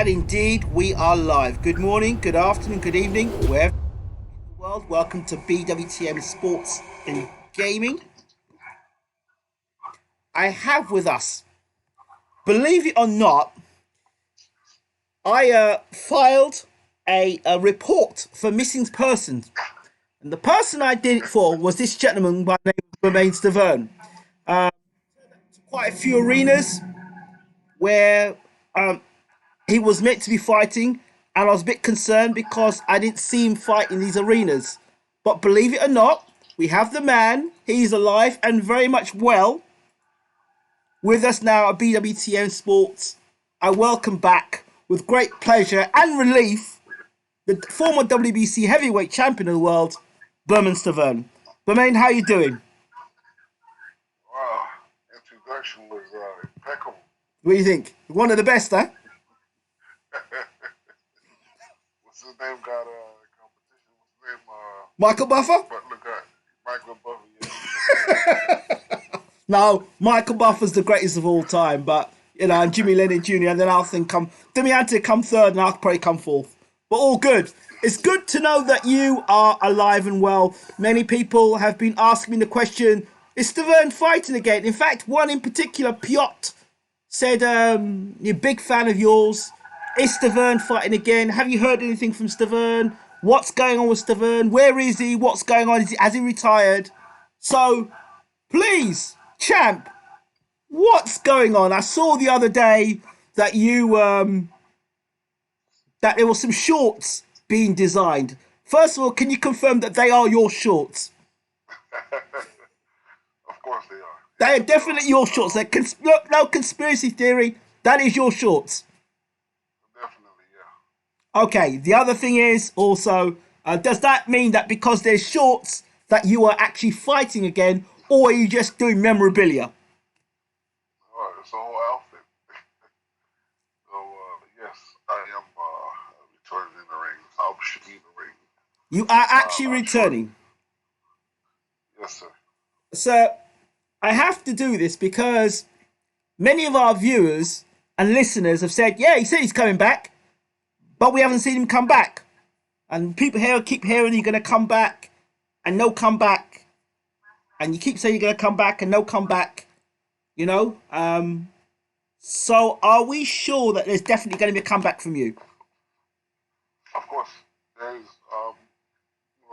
And indeed, we are live. Good morning, good afternoon, good evening, wherever in the world. Welcome to BWTM Sports and Gaming. I have with us, believe it or not, I filed a report for missing persons. And the person I did it for was this gentleman by the name of Bermane Stiverne. Quite a few arenas where he was meant to be fighting, and I was a bit concerned because I didn't see him fight in these arenas. But believe it or not, we have the man. He's alive and very much well with us now at BWTM Sports. I welcome back with great pleasure and relief the former WBC heavyweight champion of the world, Bermane Stiverne. Bermane, how you doing? Wow, introduction was impeccable. What do you think? One of the best, huh? What's his name? Got a competition. What's his name? Michael Buffer? Butler got Michael Buffer. No, Michael Buffer's the greatest of all time, but and Jimmy Leonard Jr. and then I'll think Deontay come third, and I'll probably come fourth. But all good. It's good to know that you are alive and well. Many people have been asking me the question: is Stiverne fighting again? In fact, one in particular, Piotr, said, "You're a big fan of yours. Is Stiverne fighting again? Have you heard anything from Stiverne? What's going on with Stiverne? Where is he? What's going on? Has he retired?" So, please, champ, what's going on? I saw the other day that that there were some shorts being designed. First of all, can you confirm that they are your shorts? Of course they are. They are Yes, definitely your shorts. Look, no conspiracy theory. That is your shorts. definitely, yeah. Okay. The other thing is also, does that mean that because there's shorts that you are actually fighting again, or are you just doing memorabilia? It's a whole outfit. So yes, I am returning in the ring. I should be in the ring. You are actually Not sure. returning. Yes, sir. So I have to do this because many of our viewers and listeners have said, yeah, he said he's coming back, but we haven't seen him come back. And people here keep hearing you're going to come back and no come back. And you keep saying you're going to come back and no come back, you know? So are we sure that there's definitely going to be a comeback from you? Of course, there's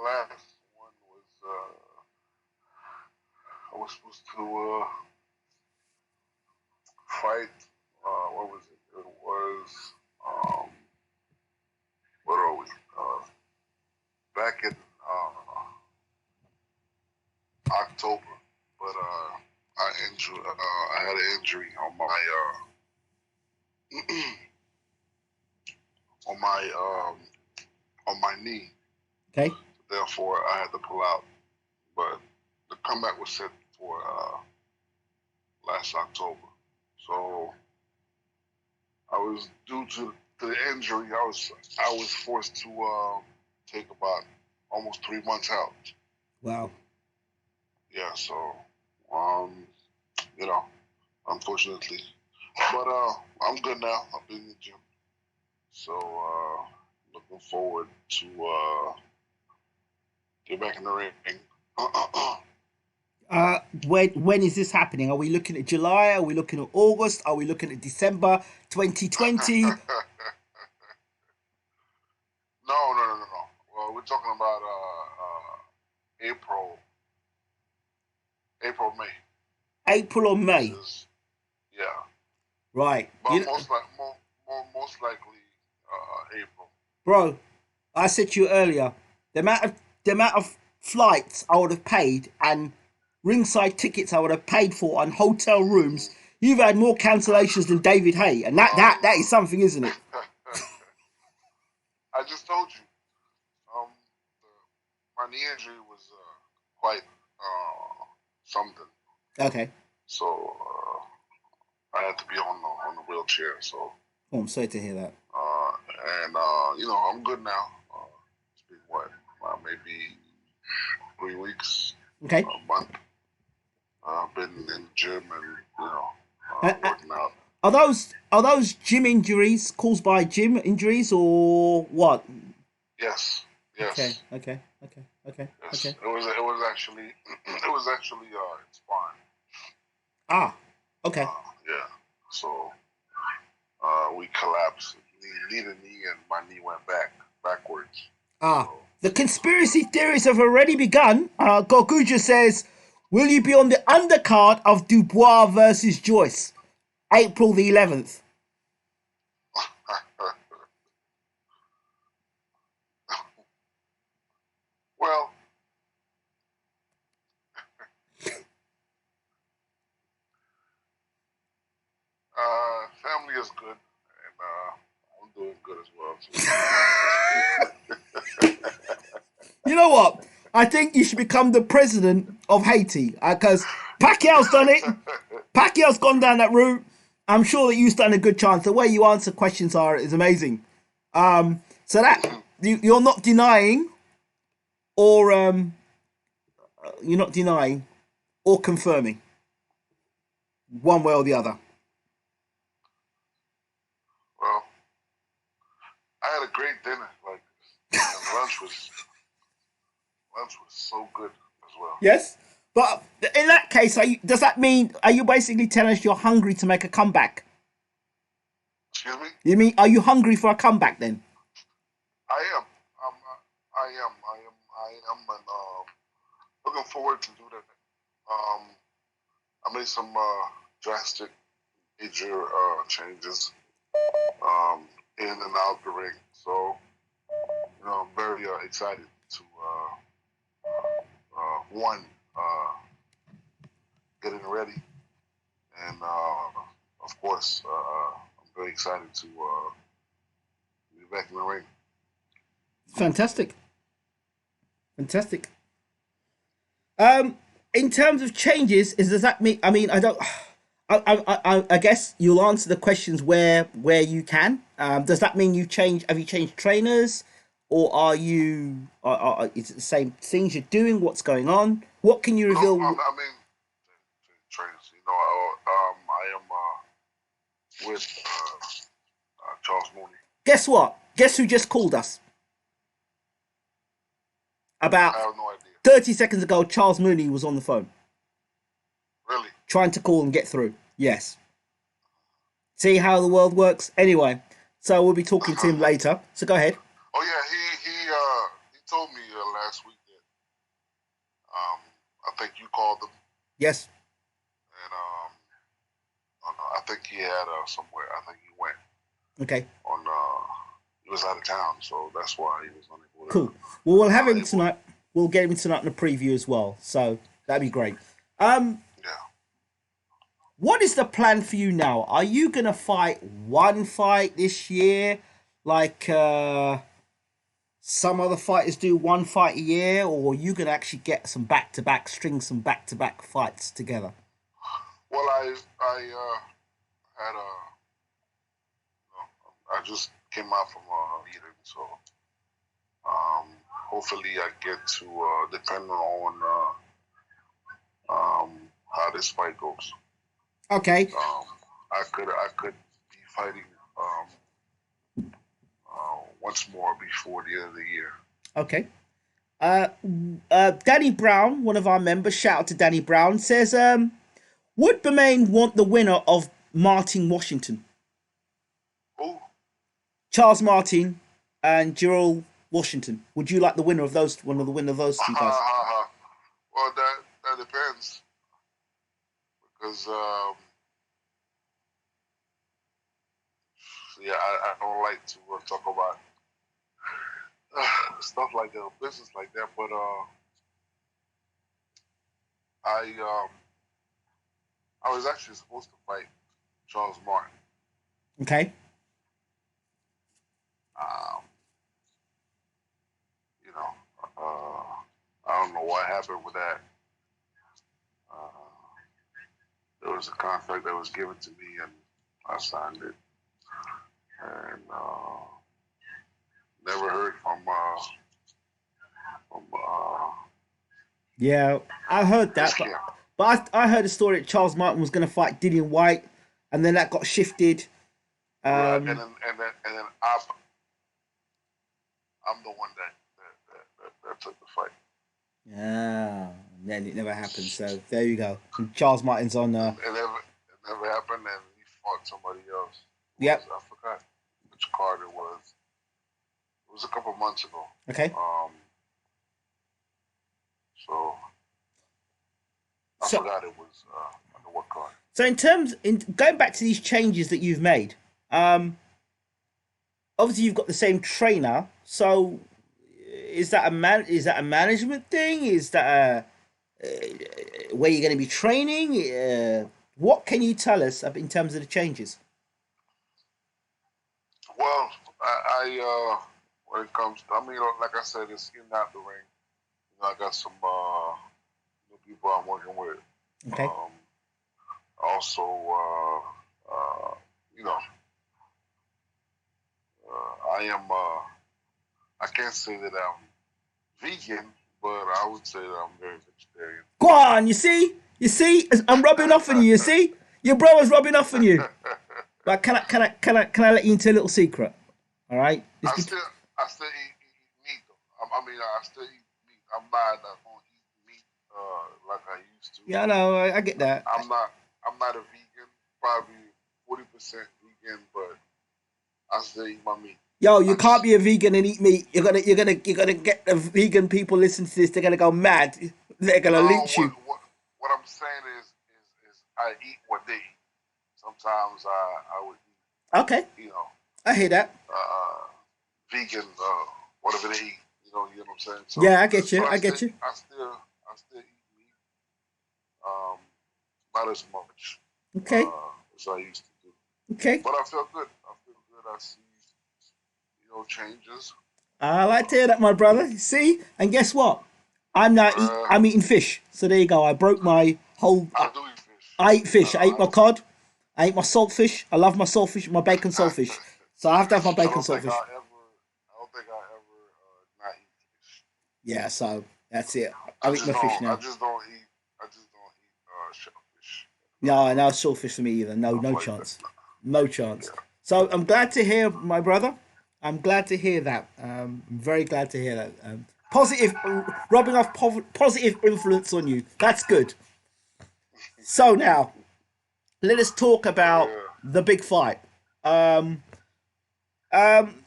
last one was I was supposed to fight. What was it? It was um, what are we? Back in October, but I had an injury on my on my on my knee. Okay. Therefore, I had to pull out. But the comeback was set for last October. So I was due to the injury. I was forced to take about almost 3 months out. Wow. Yeah. So um, you know, unfortunately, but I'm good now. I've been in the gym. So looking forward to get back in the ring. When is this happening? Are we looking at July? Are we looking at August? Are we looking at December 2020? No. Well, we're talking about April, May, April or which May? is yeah, Right. but most likely April. Bro, I said to you earlier, the amount of flights I would have paid and ringside tickets I would have paid for and hotel rooms. You've had more cancellations than David Hay, and that is something, isn't it? I just told you, um, my knee injury was quite something. Okay. So I had to be on the wheelchair. So Oh, I'm sorry to hear that. uh, and I'm good now. It's been what, maybe 3 weeks, Okay. a month. I've been in the gym and Uh, uh, working out. Are those gym injuries caused by gym injuries or what? Yes, Okay, yes, okay, okay, okay, yes. okay. It was actually it was actually it's fine. Ah, okay. Yeah. So we collapsed, knee to knee, and my knee went backwards. Ah, So the conspiracy theories have already begun. Goguja says, "Will you be on the undercard of Dubois versus Joyce, April the 11th?" well, family is good, and I'm doing good as well too. You know what? I think you should become the president of Haiti because Pacquiao's done it. Pacquiao's gone down that route. I'm sure that you stand a good chance. The way you answer questions is amazing. So that you're not denying, or you're not denying, or confirming, one way or the other. Well, I had a great dinner. Like, and lunch was so good as well. Yes, but in that case, does that mean are you basically telling us you're hungry to make a comeback? Excuse me. You mean are you hungry for a comeback then? I am. I am, and looking forward to do that. I made some drastic, major changes um, in and out the ring. So, I'm very excited to one getting ready, and of course, I'm very excited to be back in the ring. Fantastic, fantastic. Um, in terms of changes, does that mean? I mean, I don't. I guess you'll answer the questions where you can. Does that mean you change? Have you changed trainers, or are you? Is it the same things you're doing? What's going on? What can you No, reveal? I mean, trainers. I am with Charles Mooney. Guess what? Guess who just called us I about have no idea. 30 seconds ago? Charles Mooney was on the phone Really? trying to call and get through. Yes. See how the world works. Anyway, so we'll be talking to him later. So go ahead. Oh yeah, he told me last week that I think you called him, Yes. and I think he had somewhere. I think he went Okay. on. He was out of town, so that's why he was unable to. Cool. Well, we'll have him Able. tonight. We'll get him tonight in a preview as well. So that'd be great. Um, Yeah. what is the plan for you now? Are you gonna fight one fight this year, like some other fighters do, one fight a year, or are you gonna actually get some back to back, string some back to back fights together? Well, I had I just came out from a meeting, so hopefully I get to depending on how this fight goes. Okay. I could be fighting once more before the end of the year. Okay. Uh, Danny Brown, one of our members, shout out to Danny Brown, says, would Bermane want the winner of Martin Washington? Who? Charles Martin and Gerald Washington. Would you like the winner of those? One of the winner of those two guys? Well, that depends because yeah, I don't like to talk about stuff like that, business like that. But I I was actually supposed to fight Charles Martin. Okay. Um, you know, I don't know what happened with that. Uh, there was a contract that was given to me, and I signed it, and never heard from Yeah, I heard his that, camp. but I heard a story that Charles Martin was going to fight Dillian White, and then that got shifted. Right, and then I'm the one that took the fight. Yeah, then it never happened. So there you go. And Charles Martin's on. It never happened, and he fought somebody else. Yep. I forgot which card it was. It was a couple months ago. Okay. So I forgot it was under what card. So in going back to these changes that you've made, obviously you've got the same trainer. So is that a management thing? Is that where you're going to be training? What can you tell us in terms of the changes? Well, I when it comes to, I mean, like I said, it's in out the ring. I got some new people I'm working with. Okay. Also, you know, I am. I can't say that I'm vegan, but I would say that I'm very vegetarian. Go on, you see, I'm rubbing off on you. You see, your brother's rubbing off on you. But can I let you into a little secret? All right. I still eat meat. I mean, I still eat meat. I don't eat meat like I used to. Yeah, I know. I get that. I'm not a vegan. Probably 40% vegan, but I still eat my meat. Yo, you can't be a vegan and eat meat. You're gonna get the vegan people listen to this. They're gonna go mad. They're gonna lynch you. What I'm saying is I eat what they eat. Sometimes I would eat. Okay. You know. I hear that. Vegan, whatever they eat. You know what I'm saying? So, yeah, I get you. I get you. I still eat meat. Not as much. Okay. As I used to do. Okay. But I feel good. I see, changes. I like to hear that, my brother. See, and guess what? I'm eating fish. So there you go. I broke my whole. I do eat fish. I eat fish. I eat my cod. I eat my saltfish. I love my saltfish. My bacon saltfish. So I have to have my bacon saltfish. I don't think I ever not eat fish. Yeah. So that's it. I eat my fish now. I just don't eat shellfish. No saltfish for me either. No chance. No chance. Yeah. So I'm glad to hear, my brother. I'm glad to hear that. I'm very glad to hear that. Positive, rubbing off positive influence on you. That's good. So now, let us talk about the big fight. Danny Brown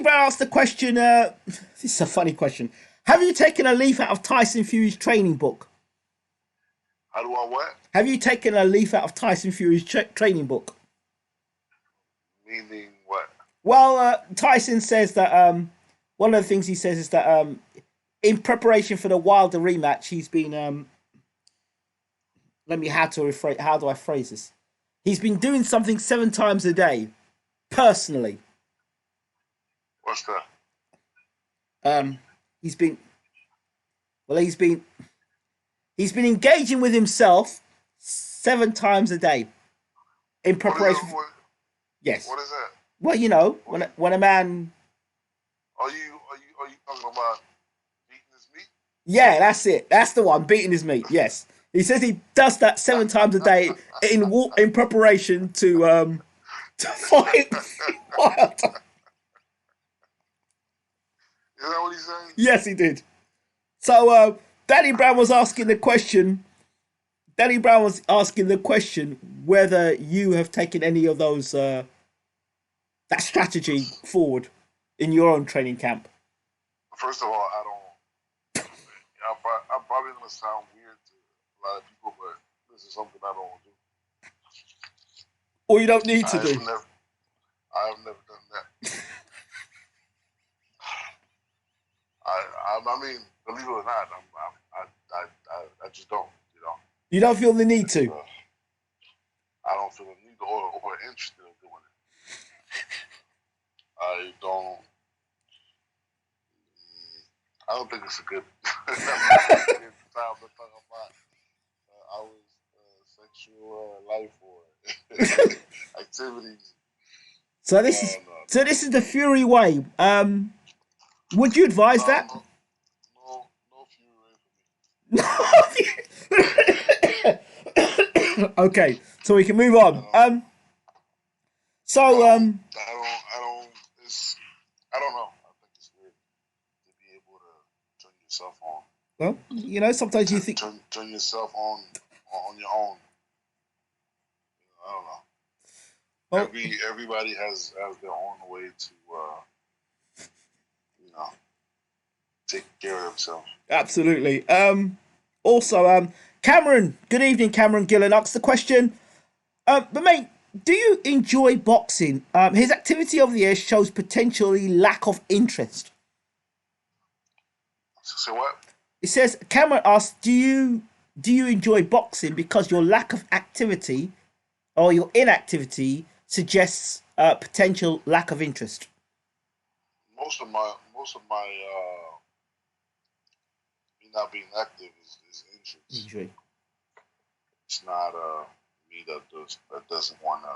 asked the question. This is a funny question. Have you taken a leaf out of Tyson Fury's training book? How do I what? Have you taken a leaf out of Tyson Fury's training book? Meaning what? Well, Tyson says that one of the things he says is that in preparation for the Wilder rematch, he's been how do I phrase this? He's been doing something 7 times a day, personally. What's that? He's been engaging with himself 7 times a day in preparation. Yes. What is that? Well, when a man. Are you talking about beating his meat? Yeah, that's it. That's the one, beating his meat. Yes, he says he does that 7 times a day in preparation to fight Wilder. Is that what he's saying? Yes, he did. So Danny Brown was asking the question. Whether you have taken any of those that strategy forward in your own training camp. First of all, I don't. I'm probably gonna sound weird to a lot of people, but this is something I don't do. Or you don't need to do. I have never done that. I mean, believe it or not, I just don't. You don't feel the need to. I don't feel the need or interested in doing it. I don't think it's a good time to talk about our sexual life or activities. So this is the Fury way. Would you advise that? No Fury way for me. Okay, so we can move on. Um, So I don't. It's. I don't know. I think it's weird to be able to turn yourself on. well, sometimes you Turn think, turn turn yourself on your own. I don't know. well, Everybody has their own way to you know take care of themselves. absolutely. Also, Cameron. Good evening, Cameron Gillen. Asks the question. But mate, do you enjoy boxing? His activity over the years shows potentially lack of interest. So what? It says Cameron asks, do you enjoy boxing because your lack of activity or your inactivity suggests potential lack of interest? Most of my me not being active is injuries. Injury. It's not me that doesn't want to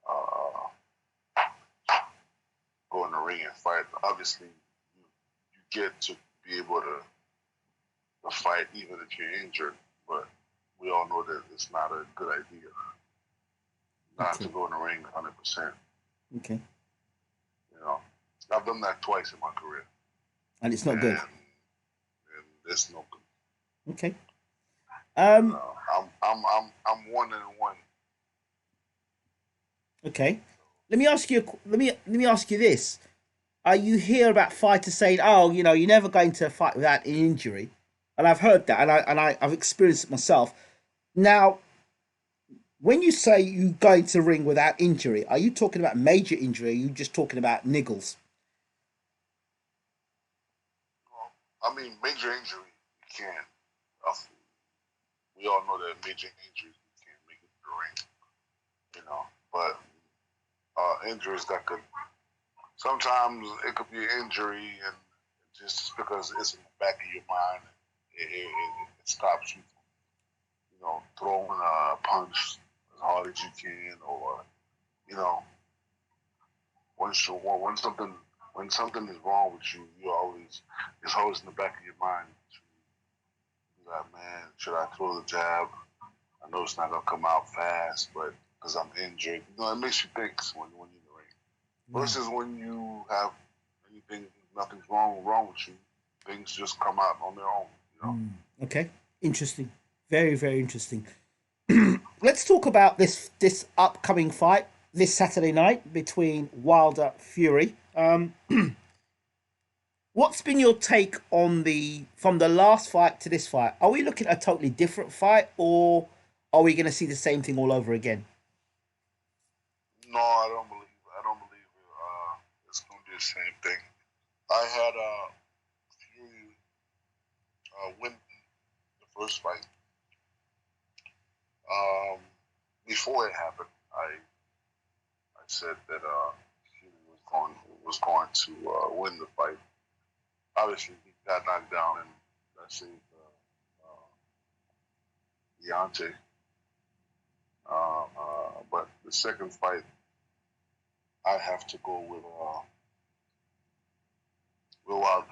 uh, go in the ring and fight. Obviously, you get to be able to fight even if you're injured, but we all know that it's not a good idea not to Okay. go in the ring 100%. Okay. You know, I've done that twice in my career, And it's not good. and it's no good. Okay. You Um. know, I'm 1-1. Okay. Let me ask you this. You hear about fighters saying, "Oh, you're never going to fight without an injury," and I've heard that, I've experienced it myself. Now, when you say you go into the ring without injury, are you talking about major injury? Or are you just talking about niggles? I mean, major injury, you can't. Uh, we all know that major injuries you can't make it to the ring. You know, but injuries that could sometimes it could be an injury, and just because it's in the back of your mind, it stops you from throwing a punch as hard as you can, or you know when something is wrong with you, it's always in the back of your mind to be like, man, should I throw the jab? I know it's not gonna come out fast, but because I'm injured, it makes you think when you're in the ring. Yeah. Versus when you have anything, nothing's wrong with you, things just come out on their own. Okay. Interesting. Very, very interesting. Let's talk about this upcoming fight this Saturday night between Wilder Fury. What's been your take on the from the last fight to this fight? Are we looking at a totally different fight, or are we going to see the same thing all over again? No, I don't believe it's gonna be the same thing. I had Fury win the first fight. Um, Before it happened, I said that Fury was going to win the fight. Obviously, he got knocked down, and that saved Deontay. But the second fight, I have to go with Wilder.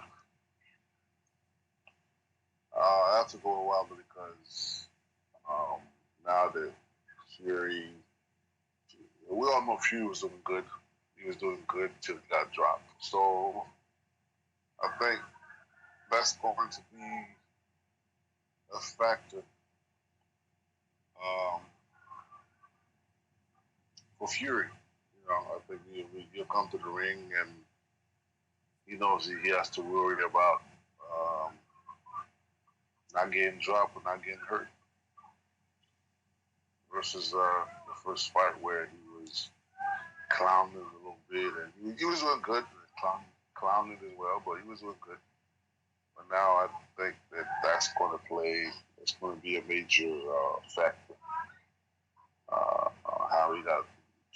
I have to go with Wilder because um, now that Fury, we all know Fury was doing good. He was doing good till he got dropped. So I think that's going to be a factor um, for Fury. I think he'll come to the ring and he knows he has to worry about um, not getting dropped or not getting hurt. Versus the first fight where he was clowning a little bit, and he was doing good, clowning as well, but he was doing good. But now I think that that's going to play. It's going to be a major factor. How he got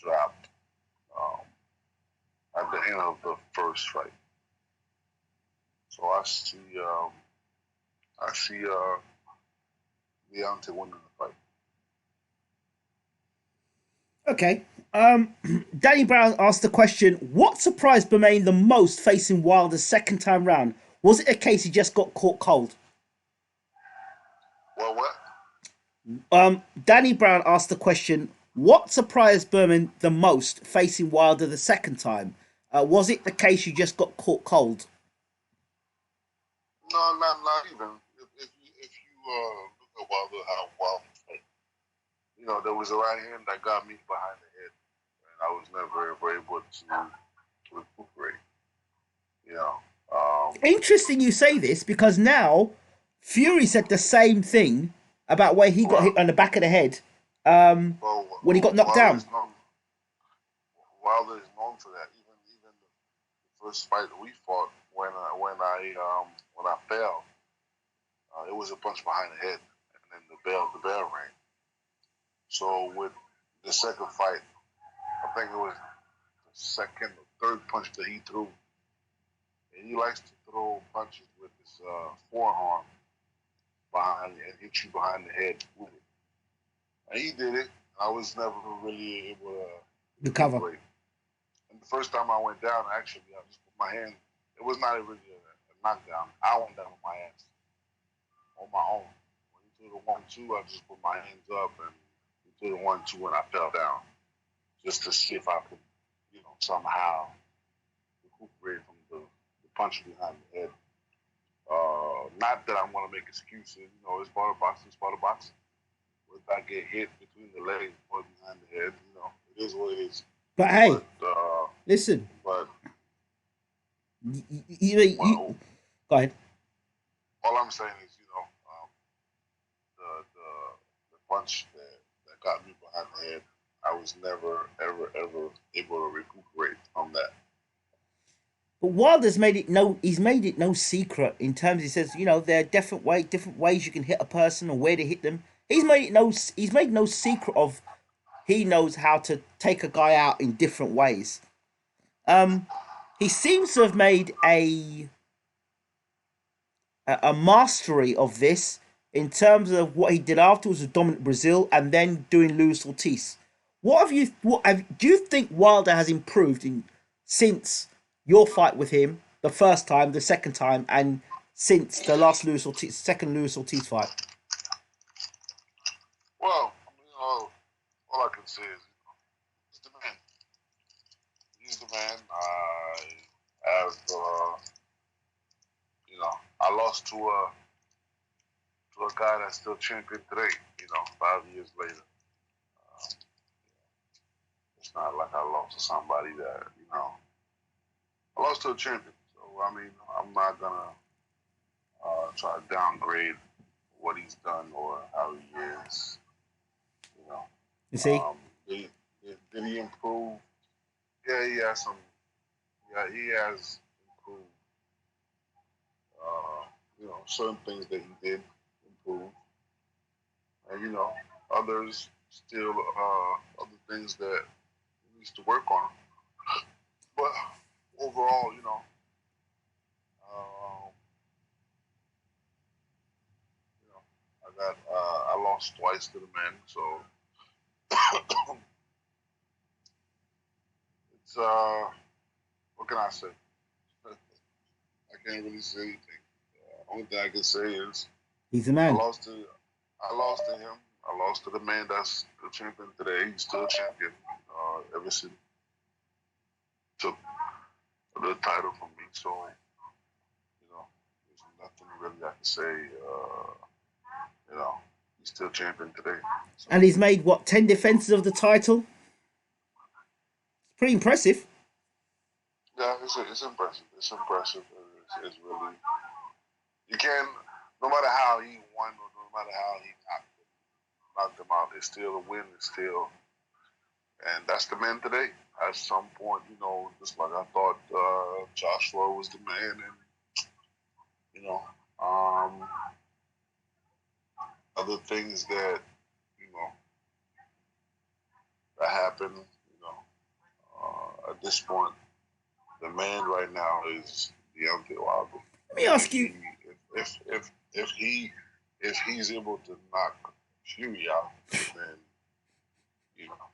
dropped um, at the end of the first fight. So I see Deontay winning the fight. Okay. Um, Danny Brown asked the question: what surprised Bermane the most facing Wilder's second time round? Was it a case he just got caught cold? Well, what? Danny Brown asked the question: what surprised Berman the most facing Wilder the second time? Was it the case you just got caught cold? No, not even. If you look at Wilder fight, there was a right hand that got me behind the head, and I was never ever able to recuperate. You know, um, Interesting you say this because now Fury said the same thing about where he got well, hit on the back of the head well, when he got knocked Wilder down. is known Wilder is known for that. Even the first fight that we fought when I fell, it was a punch behind the head, and then the bell rang. So with the second fight, I think it was the second or third punch that he threw, and he likes to throw punches with his forearm behind and hit you behind the head with it. And he did it. I was never really able to The cover. recuperate. And the first time I went down, actually, I just put my hand. It was not really a knockdown. I went down on my ass on my own. When he threw the 1-2, I just put my hands up and he threw the 1-2 and I fell down just to see if I could, somehow recuperate from the punch behind the head. Not that I want to make excuses. It's part of boxing. It's part of boxing. If I get hit between the legs or behind the head, it is what it is. But hey, But listen, but you well, go ahead. all I'm saying is, the punch that got me behind the head, I was never ever ever able to recuperate from that. But Wilder's made it no, he's made it no secret in terms. He says, there are different ways you can hit a person or where to hit them. He's made no secret of he knows how to take a guy out in different ways. Um, he seems to have made a mastery of this in terms of what he did afterwards with Dominic Brazil and then doing Luis Ortiz. Do you think Wilder has improved since your fight with him the first time, the second time, and since the last second Luis Ortiz fight? Well, all I can say is, he's the man. He's the man. Have, I lost to a guy that's still champion today. 5 years later. Uh, it's not like I lost to somebody that I lost to a champion. So I mean, I'm not gonna try to downgrade what he's done or how he is. You know, You see, did he improve? Yeah, he has some. Yeah, he has improved. Uh, certain things that he did improve, and others still other things that he needs to work on. But overall, um, I lost twice to the men, so it's what can I say? I can't really say anything. Only thing I can say is he's the I man. lost to I lost to him. I lost to the man that's the champion today. He's still champion. Ever since he took the title from me, so there's nothing really I can say. He's still champion today. So And he's made what 10 defenses of the title. It's pretty impressive. yeah, it's impressive. It's impressive. It's really you can no matter how he won or no matter how he knocked them out, it's still a win. It's still and that's the man today. At some point, just like I thought Joshua was the man, and you know, um, other things that you know that happen. At this point, the man right now is Deontay Wilder. Let me If ask he you. if he's able to knock Fury out, then you know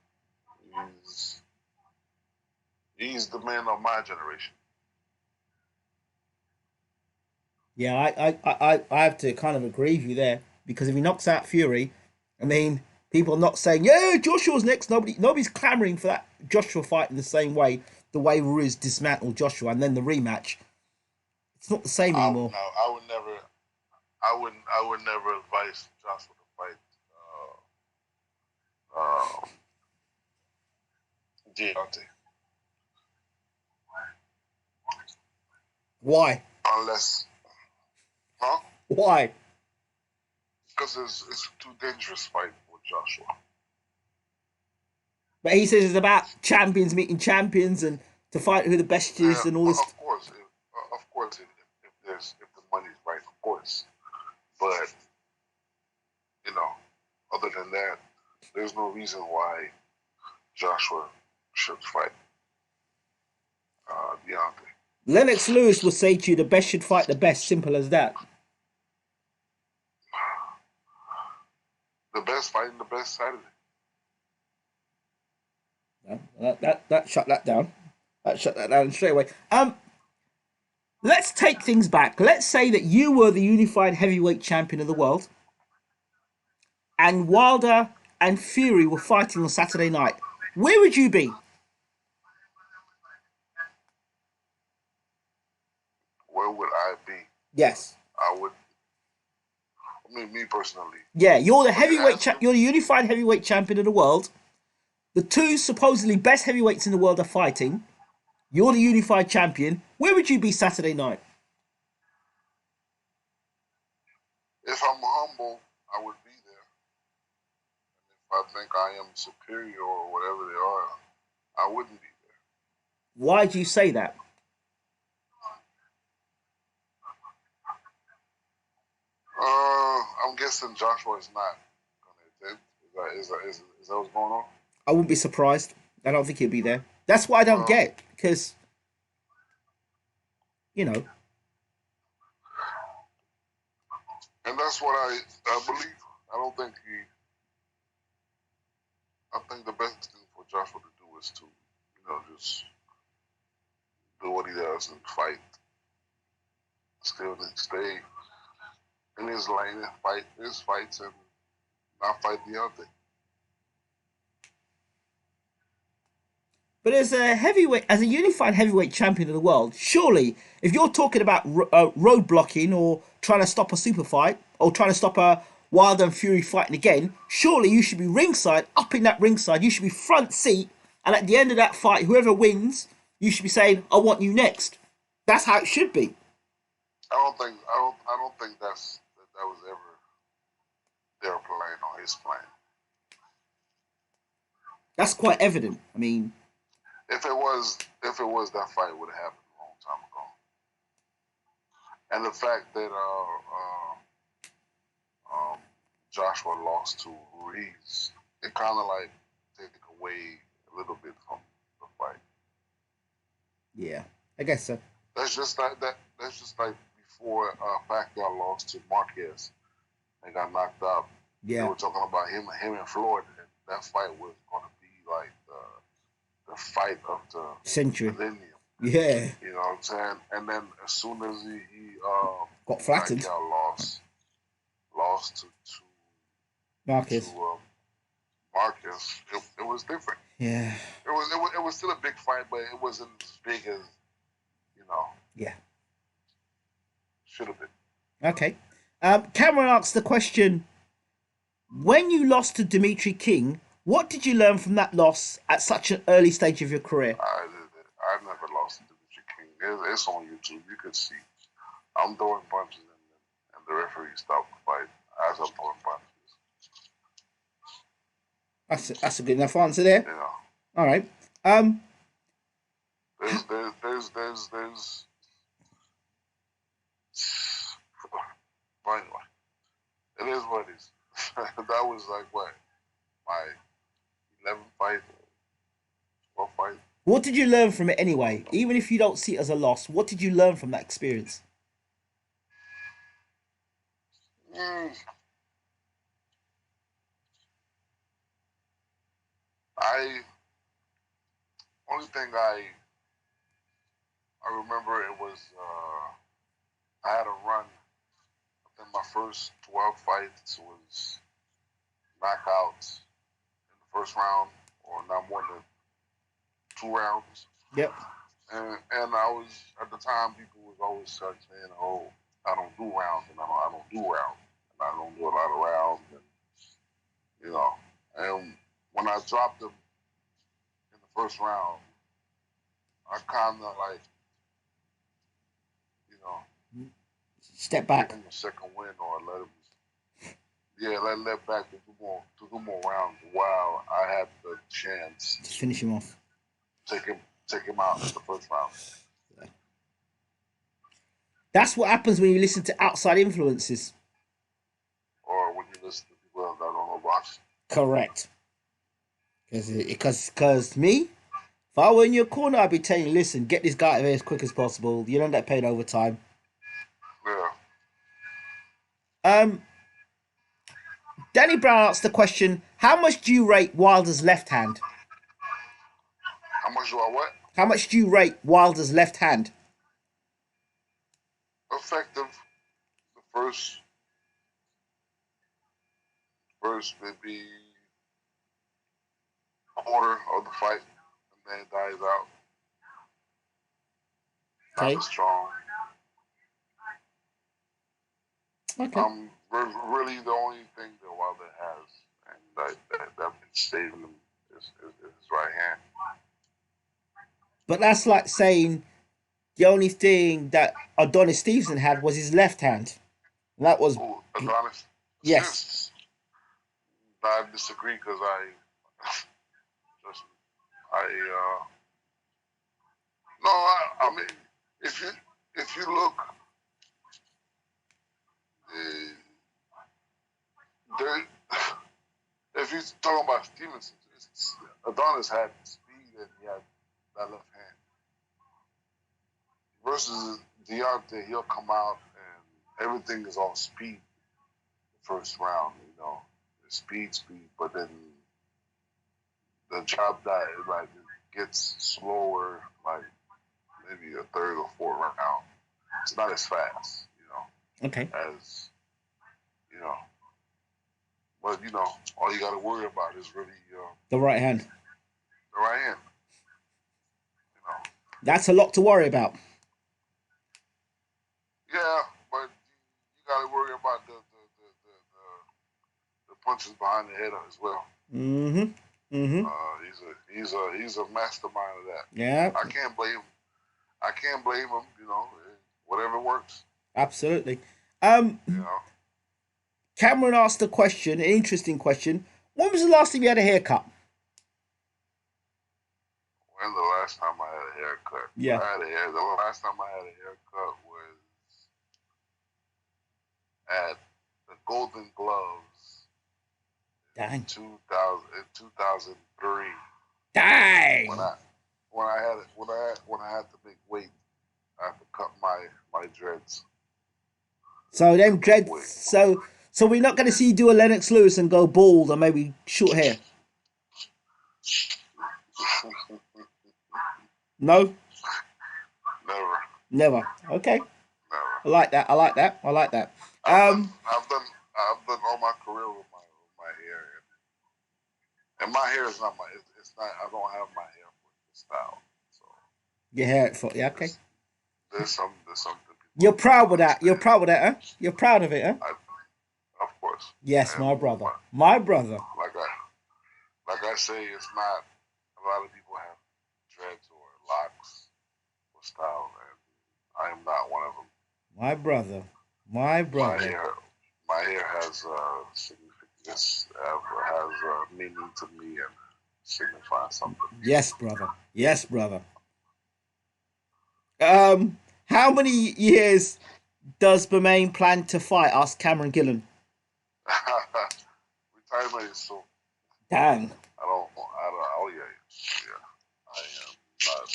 he's he's the man of my generation. Yeah, I have to kind of agree with you there because if he knocks out Fury, I mean, people are not saying, yeah, Joshua's next. Nobody's clamoring for that Joshua fight in the same way, the way Ruiz dismantled Joshua and then the rematch. It's not the same anymore. No, I would never advise Joshua to fight uh, Deontay. Why? Unless, huh? Why? Because it's a too dangerous fight for Joshua. But he says it's about champions meeting champions and to fight who the best is Yeah, and all this. of course, if the money's right, of course. But you know, other than that, there's no reason why Joshua should fight Deontay. Lennox Lewis will say to you, the best should fight the best. Simple as that. The best fighting the best Saturday. That shut that down. That shut that down straight away. Let's take things back. Let's say that you were the unified heavyweight champion of the world, and Wilder and Fury were fighting on Saturday night. Where would you be? Where would I be? Yes. I would. I mean, me personally. Yeah, you're the Are you heavyweight. asking? You're the unified heavyweight champion of the world. The two supposedly best heavyweights in the world are fighting. You're the unified champion. Where would you be Saturday night? If I'm humble, I would be there. And if I think I am superior or whatever they are, I wouldn't be there. Why do you say that? I'm guessing Joshua is not gonna attend. Is that what's going on? I wouldn't be surprised. I don't think he'll be there. That's what I don't Um, get because you know. and that's what I believe. I don't think he. I think the best thing for Joshua to do is to, just do what he does and fight. Still, stay in his lane and fight his fights and not fight the other. But as a heavyweight, as a unified heavyweight champion of the world, surely, if you're talking about road blocking or trying to stop a super fight or trying to stop a Wilder and Fury fighting again, surely you should be ringside, up in that ringside. You should be front seat, and at the end of that fight, whoever wins, you should be saying, "I want you next." That's how it should be. I don't think that was ever their plan or his plan. That's quite evident. I mean, If it was, that fight would have happened a long time ago. And the fact that Joshua lost to Ruiz, it kind of like take away a little bit from the fight. yeah, I guess so. That's just like that. That's just like before Pacquiao lost to Marquez and got knocked out. They Yeah, were talking about him and Floyd. And that fight was going to be like the fight of the century. millennium. Yeah, You know what I'm saying? And then as soon as he got flattened. Pacquiao lost to Marcus. Marcus, it was different. Yeah, It was still a big fight, but it wasn't as big as you know yeah. should have been. Okay. Cameron asked the question: when you lost to Dimitri King, what did you learn from that loss at such an early stage of your career? I never lost to Demetri King. It's on YouTube. You could see. I'm throwing punches and the referee stopped the fight as I'm throwing punches. That's a good enough answer there. You know, All right. Um. there's anyway, it is what it is. That was like what my 11th fight, 12th fight. What did you learn from it anyway? Even if you don't see it as a loss, what did you learn from that experience? Mm, I only thing I remember it was I had a run. I think my first 12 fights was knockouts in the first round, or not more than 2 rounds. Yep. And I was at the time, people was always saying, "Oh, I don't do rounds, and I don't do rounds, and I don't do a lot of rounds," and you know. And when I dropped him in the first round, I kind of like, you know, Step back. give him a second win, or let him, yeah, let back to do more rounds while I had the chance Just finish him off. Take him out in the first round. That's what happens when you listen to outside influences. Or when you listen to people that don't know boxing. Correct. Because me, if I were in your corner, I'd be telling you, listen, get this guy out of here as quick as possible. You don't get paid overtime. Yeah. Danny Brown asked the question, how much do you rate Wilder's left hand? How much do I what? How much do you rate Wilder's left hand? Effective. The first maybe quarter of the fight, and then it dies out. Okay. Not as strong. Okay. Really the only thing that Wilder has, and that been saving him is his right hand. But that's like saying the only thing that Adonis Stevenson had was his left hand. And that was... Ooh, Adonis. Yes. I disagree because just no, I mean, if you look, there, if you're talking about Stevenson, Adonis had speed and he had that left hand. Versus Deontay, he'll come out and everything is all speed. First round, speed, but then the job that like gets slower, like maybe a third or fourth round. It's not as fast, Okay. as but all you got to worry about is really the right hand. The right hand. That's a lot to worry about. Yeah, but you got to worry about the punches behind the head as well. Mm-hmm. Mm-hmm. He's a mastermind of that. Yeah. I can't blame him. Whatever works. Absolutely. You know. Cameron asked a question, an interesting question. When was the last time you had a haircut? When the last time I had a haircut? Yeah. The last time I had a haircut was at the Golden Gloves. Dang. 2003. Dang. When I had to make weight, I had to cut my dreads. So them dreads. So we're not going to see you do a Lennox Lewis and go bald or maybe short hair. No. Never. Okay. Never. I like that. I've done all my career with my hair, and my hair is not it's not. I don't have my hair for style. So your hair for okay. There's something. You're proud of that. You're proud of that, huh? You're proud of it, huh? Of course. Yes, my brother. My brother. Like I say, it's not a lot of people have dreads or locks or style, and I am not one of them. My brother. My hair has significance, has meaning to me, and signifies something. Yes, brother. Yes, brother. How many years does Bermane plan to fight? Asked Cameron Gillen. Retirement is soon. Dang. Oh yeah. I am not.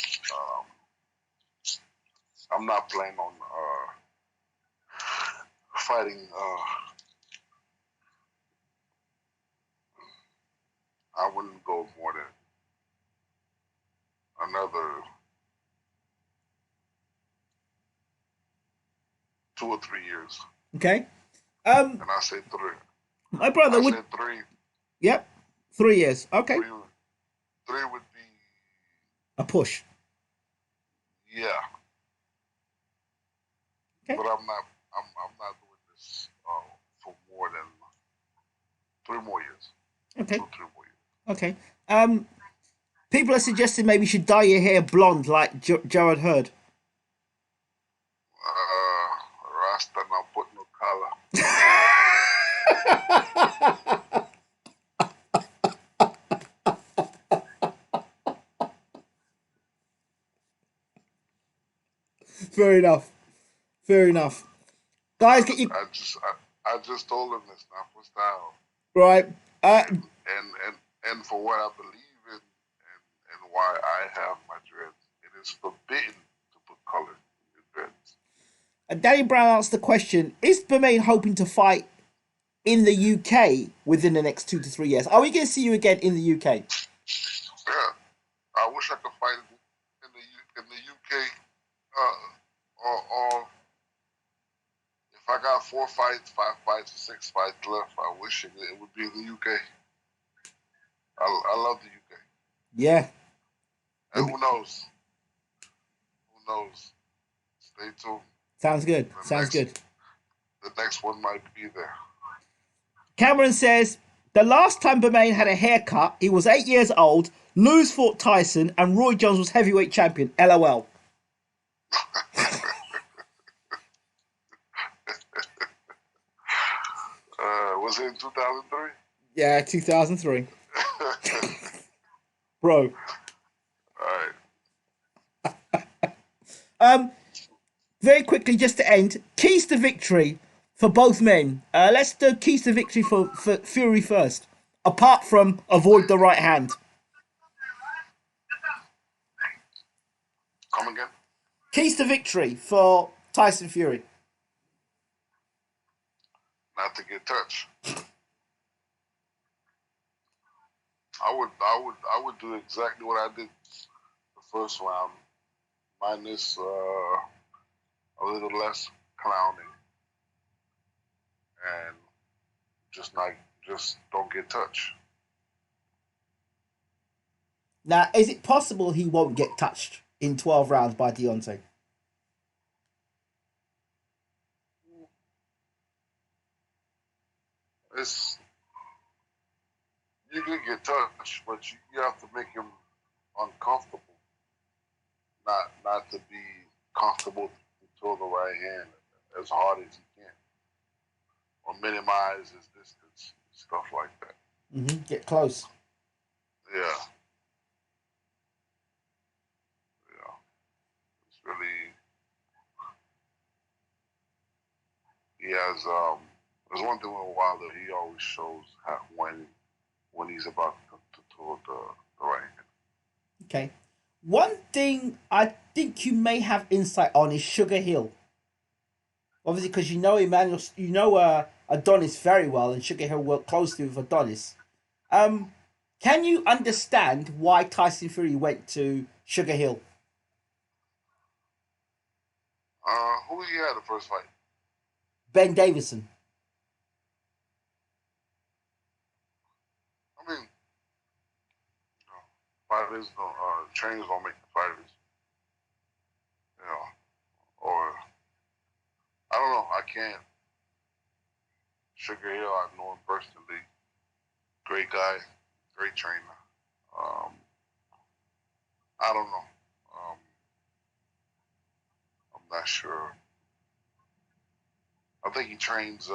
I'm not planning on fighting. I wouldn't go more than another 2 or 3 years. Okay. And I say 3. My brother I said 3. Yep. 3 years. Okay. Three, three would be, A push. yeah, Okay. but I'm not doing this for more than 3 more years. Okay. 2, 3 more years. Okay. Um, People are suggesting maybe you should dye your hair blonde like Jared Hurd. Rasta not put no color. Fair enough. Fair enough. Guys, get you I just told him it's not for style, right. and and for what I believe in, and why I have my dreads. It is forbidden to put color in your dreads. Danny Brown asked the question: is Bermane hoping to fight in the UK within the next 2 to 3 years? Are we going to see you again in the UK? Yeah, I wish I could fight in the UK. Or if I got 4 fights, 5 fights, or 6 fights left, I wish it would be in the UK. I love the UK. Yeah. And who knows? Who knows? Stay tuned. Sounds good. The Sounds next good. the next one might be there. Cameron says the last time Bermane had a haircut, he was 8 years old. Lose fought Tyson, and Roy Jones was heavyweight champion. LOL. Was it in 2003? Yeah, 2003. All Bro. right. Very quickly, just to end, keys to victory for both men. Let's do keys to victory for Fury first. Apart from avoid the right hand. Come again? Keys to victory for Tyson Fury. Not to get touched. I would do exactly what I did the first round, minus a little less clowning, and just don't get touched. Now, is it possible he won't get touched in 12 rounds by Deontay? It's You can get touched, but you have to make him uncomfortable, not to be comfortable to throw the right hand as hard as he can, or minimize his distance, stuff like that. Get close. Yeah, yeah. It's really he has there's one thing with Wilder, he always shows when he's about to throw the right hand. Okay. One thing I think you may have insight on is Sugar Hill. Obviously, because you know Emmanuel, you know Adonis very well, and Sugar Hill worked closely with Adonis. Um, can you understand why Tyson Fury went to Sugar Hill? Who he had the first fight? Ben Davison. I mean, fighters don't trainers don't make the fighters, you know, or I don't know. I can't. Sugar Hill, I know him personally. Great guy, great trainer. Um, I don't know. Um, I'm not sure. I think he trains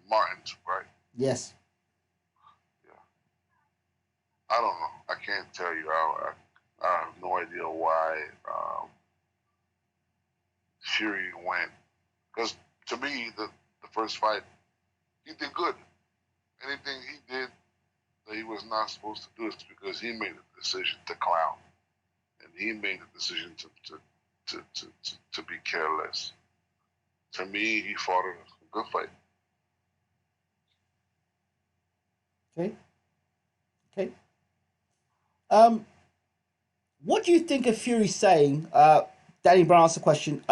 Martin too, right? Yes. Yeah. I don't know. I can't tell you. I have no idea why Fury went. Because to me, the first fight, he did good. Anything he did that he was not supposed to do is because he made a decision to clown, and he made a decision to be careless. To me, he fought a good fight. Okay. Okay. Um, what do you think of Fury saying? Danny Brown asked a question.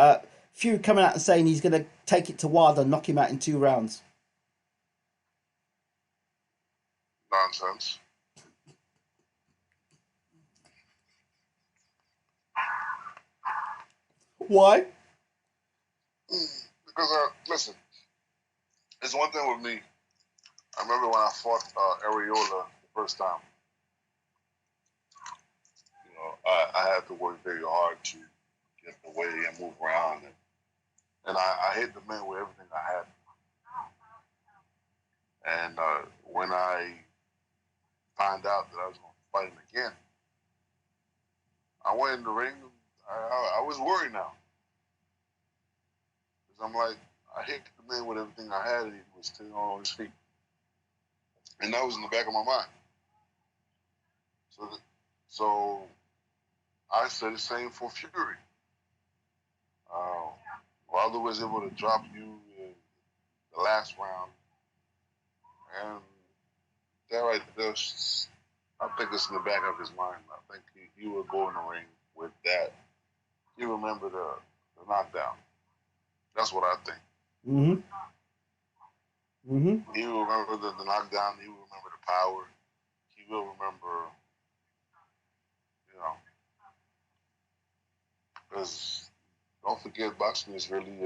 Fury coming out and saying he's going to take it to Wilder and knock him out in 2 rounds. sense. Why? Because listen, it's one thing with me. I remember when I fought Areola the first time. I had to work very hard to get the way and move around, and I hit the man with everything I had. And when I found out that I was going to fight him again, I went in the ring. I was worried now because I'm like, I hit the man with everything I had, and he was still on his feet, and that was in the back of my mind. So I said the same for Fury. Wilder was able to drop you in the last round, and that right there, I think it's in the back of his mind. I think he will go in the ring with that. He remember the knockdown. That's what I think. Mm-hmm. Mm-hmm. He will remember the knockdown. He will remember the power. He will remember, because don't forget, boxing is really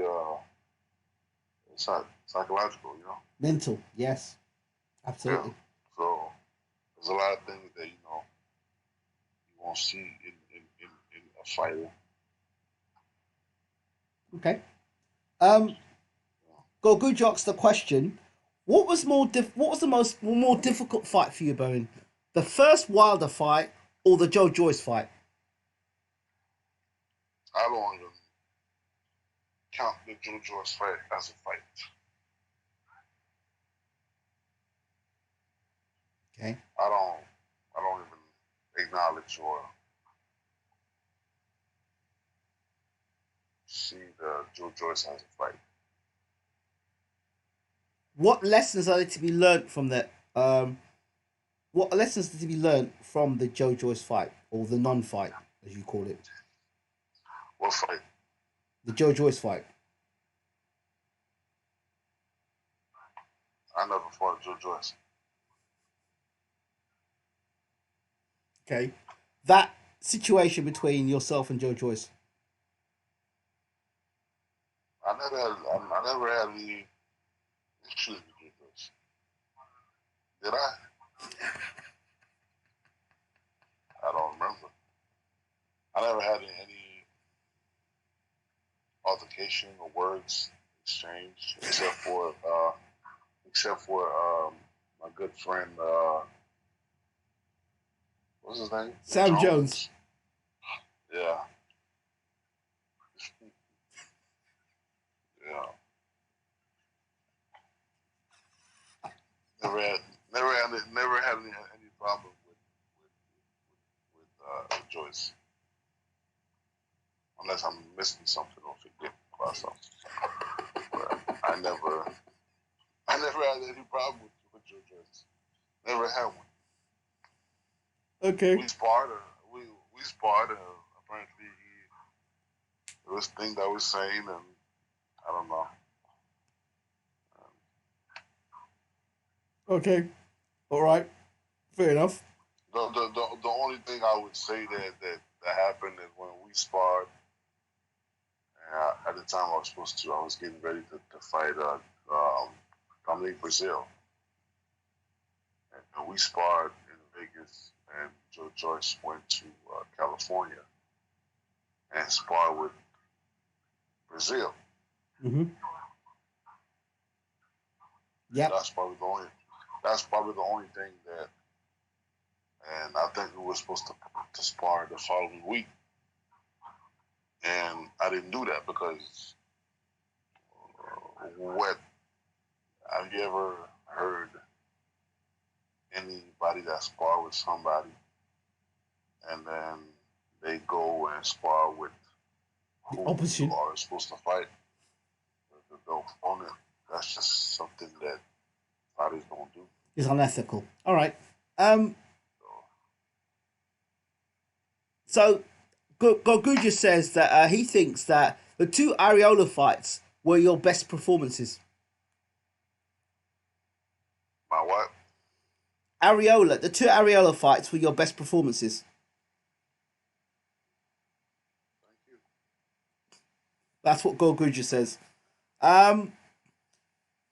it's psychological, Mental, yes, Yeah. absolutely. So there's a lot of things that you won't see in a fighter. Okay. Gorgujo asked the question: what was what was the more difficult fight for you, Bowen? The first Wilder fight or the Joe Joyce fight? I don't even count the Joe Joyce fight as a fight. Okay. I don't even acknowledge or see the Joe Joyce as a fight. What lessons are there to be learned from that? What lessons are to be learned from the Joe Joyce fight or the non-fight, as you call it? What fight? The Joe Joyce fight. I never fought Joe Joyce. Okay. That situation between yourself and Joe Joyce. I never had any issues with Joe Joyce. Did I? I don't remember. I never had any altercation or words exchanged except for my good friend what's his name? Sam Jones. Yeah. Yeah. Never had any problem with Joyce, unless I'm missing something or forgetting about something. But I never had any problem with Joe Joyce. Never had one. Okay. We sparred. We sparred. Apparently, there was things I was saying, and I don't know. Okay. All right. Fair enough. The only thing I would say that happened is when we sparred. At the time, I was getting ready to fight Dominique Brazil, and we sparred in Vegas, and Joe Joyce went to California and sparred with Brazil. Mm-hmm. Yeah. That's probably the only. That's probably the only thing that. And I think we were supposed to spar the following week, and I didn't do that because what have you ever heard anybody that spar with somebody and then they go and spar with who Opposition. you are supposed to fight, the opponent? That's just something that fighters don't do. It's unethical. All right. So Gorguja says that he thinks that the two Areola fights were your best performances. My what? Areola, the two Areola fights were your best performances. Thank you. That's what Gorguja says. Um,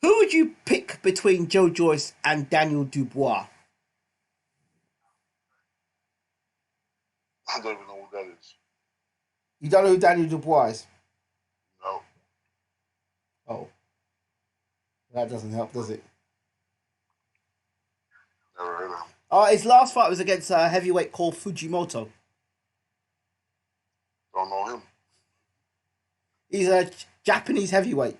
who would you pick between Joe Joyce and Daniel Dubois? I don't even know who that is. You don't know who Daniel Dubois is? No. Oh, that doesn't help, does it? Never heard of him. His last fight was against a heavyweight called Fujimoto. Don't know him. He's a Japanese heavyweight.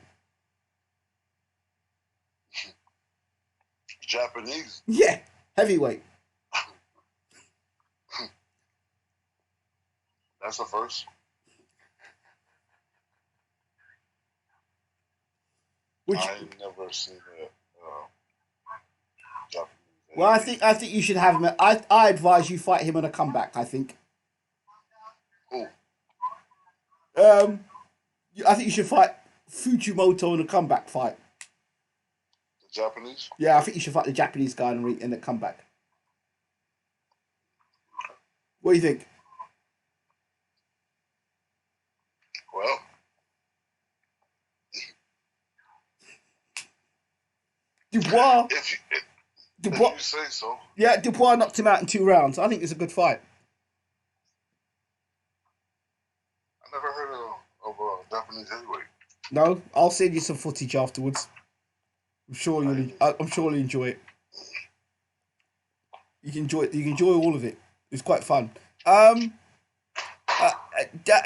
Japanese. Yeah, heavyweight. That's the first. I ain't never seen that Japanese. Well, I think you should have him. I advise you fight him on a comeback. I think. Who? I think you should fight Fujimoto in a comeback fight. The Japanese? Yeah, I think you should fight the Japanese guy in a comeback. What do you think? Well, Dubois. if Dubois. you say so. Yeah, Dubois knocked him out in 2 rounds. I think it's a good fight. I never heard of a Japanese heavyweight. No, I'll send you some footage afterwards. I'm sure you'll enjoy it. You can enjoy it. You can enjoy all of it. It's quite fun.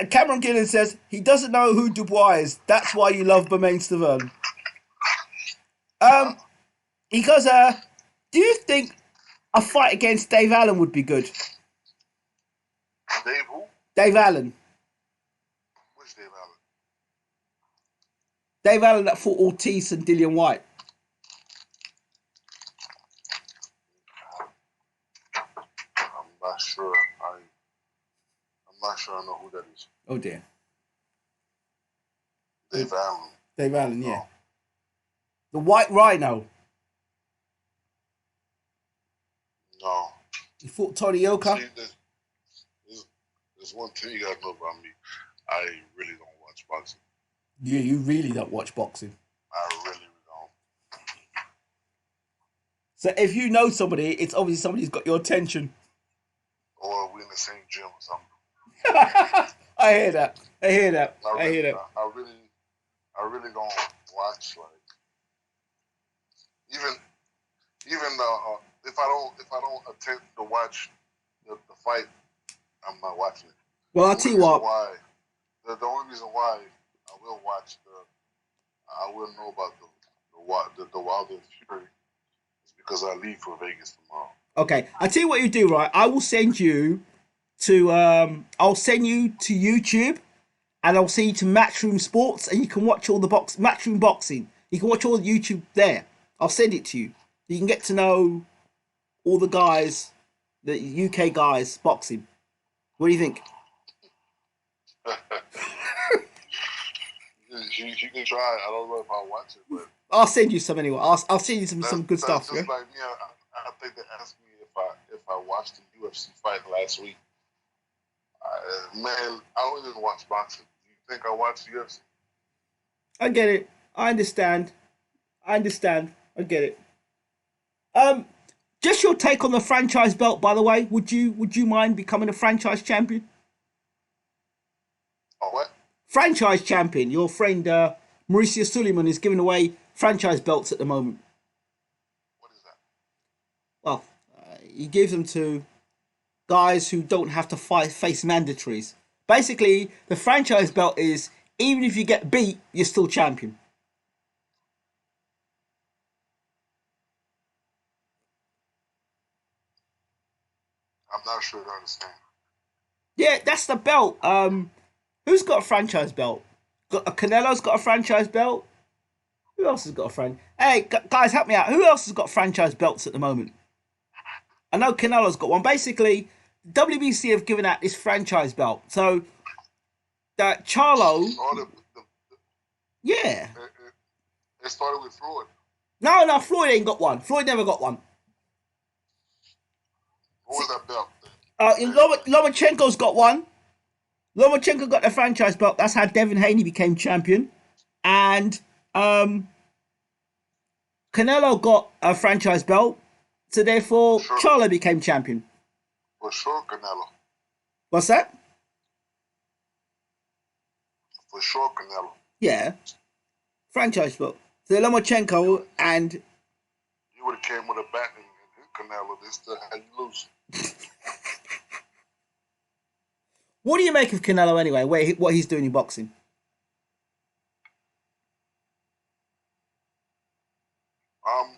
Cameron Gillen says he doesn't know who Dubois is. That's why you love Bermane Stiverne. He goes, do you think a fight against Dave Allen would be good? Dave who? Dave Allen. Which Dave Allen? Dave Allen that fought Ortiz and Dillian White. I'm not sure. I'm not sure I know who that is. Oh dear. Dave Allen. Dave Allen, yeah. No. The White Rhino. No. He fought Tony Yoka. See, there's one thing you gotta know about me. I really don't watch boxing. Yeah, you really don't watch boxing. I really don't. So if you know somebody, it's obviously somebody who's got your attention. Or we're in the same gym or something. I hear that. I hear that. I really don't watch even if I don't attempt to watch the fight, I'm not watching it. Well, I'll tell you what. The only reason why I will watch I will know about the Wilder Fury is because I leave for Vegas tomorrow. Okay, I'll tell you what you do, right? I'll send you to YouTube, and I'll send you to Matchroom Sports, and you can watch all the Matchroom Boxing. You can watch all the YouTube there. I'll send it to you. You can get to know all the guys, the UK guys boxing. What do you think? You can try. I don't know if I'll watch it, but I'll send you some anyway. I'll send you some good stuff. Just like me, I think they asked me if I watched the UFC fight last week. Man, I don't even watch boxing. Do you think I watch UFC? I get it. I understand. I get it. Just your take on the franchise belt, by the way. Would you mind becoming a franchise champion? Oh, what? Franchise champion. Your friend Mauricio Suleiman is giving away franchise belts at the moment. What is that? Well, he gives them to guys who don't have to face mandatories. Basically, the franchise belt is even if you get beat, you're still champion. I'm not sure I understand. Yeah, that's the belt. Who's got a franchise belt? Canelo's got a franchise belt. Who else has got a franchise? Hey, guys, help me out. Who else has got franchise belts at the moment? I know Canelo's got one. Basically, WBC have given out this franchise belt. So, that Charlo... yeah. It started with Floyd. No, Floyd ain't got one. Floyd never got one. What was that belt? Lomachenko's got one. Lomachenko got the franchise belt. That's how Devin Haney became champion. And Canelo got a franchise belt. So therefore, Sure, Charlo became champion. for sure, Canelo. What's that? For sure, Canelo. Yeah, franchise belt. So Lomachenko and You would have came with a bat and Canelo. They still had you lose. what do you make of Canelo anyway? What he's doing in boxing? Um,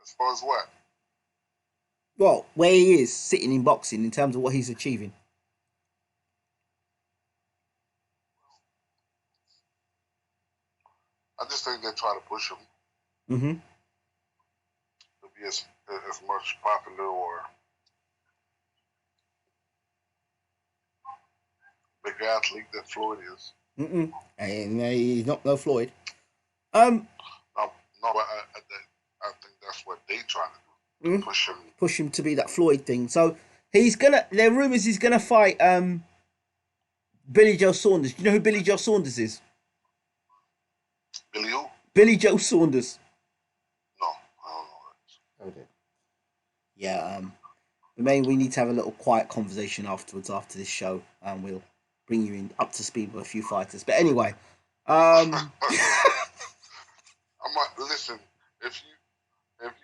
as far as what? Well, where he is sitting in boxing in terms of what he's achieving. I just think they try to push him Mm-hmm. to be as much popular or bigger athlete that Floyd is. Mm-mm. And he's not no Floyd. Um, No, no, but I think that's what they trying to do to mm, push him. push him to be that Floyd thing. So he's gonna. There are rumors he's gonna fight Billy Joe Saunders. Do you know who Billy Joe Saunders is? Billy who? Billy Joe Saunders. No, I don't know. Okay. Yeah. But maybe we need to have a little quiet conversation afterwards after this show, and we'll bring you in up to speed with a few fighters. But anyway, um, I'm not, listen. If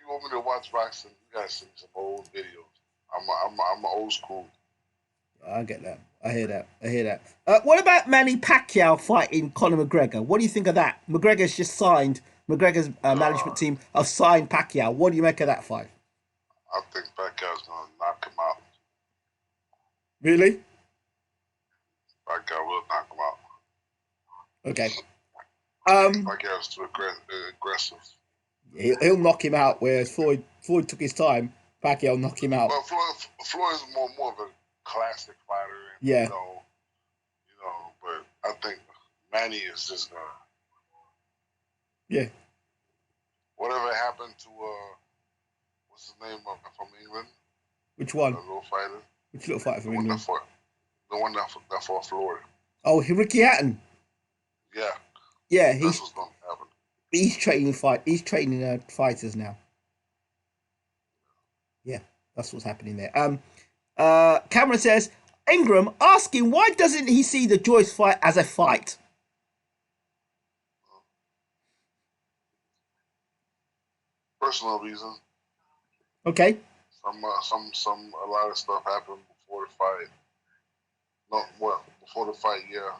you want me to watch boxing, you gotta send me some old videos. I'm a old school. I get that. I hear that. I hear that. What about Manny Pacquiao fighting Conor McGregor? What do you think of that? McGregor's just signed. McGregor's Uh, management team have signed Pacquiao. What do you make of that fight? I think Pacquiao's gonna knock him out. Really? Pacquiao will knock him out. Okay. Um, Pacquiao's too aggressive. he'll knock him out. Whereas Floyd took his time. Pacquiao knock him out. Well, Floyd is more of a classic fighter, and Yeah. But I think Manny is just gonna Yeah. whatever happened to what's his name from England, Which the one? little fighter, Which little fighter the from one that England? fought, the one that fought Florida. Oh, Ricky Hatton. Yeah, Yeah, that's what's gonna happen. he's training fight. He's training fighters now. Yeah, that's what's happening there. Cameron says Ingram asking why doesn't he see the Joyce fight as a fight? Personal reason. Okay. Some a lot of stuff happened before the fight. No, well, before the fight, yeah.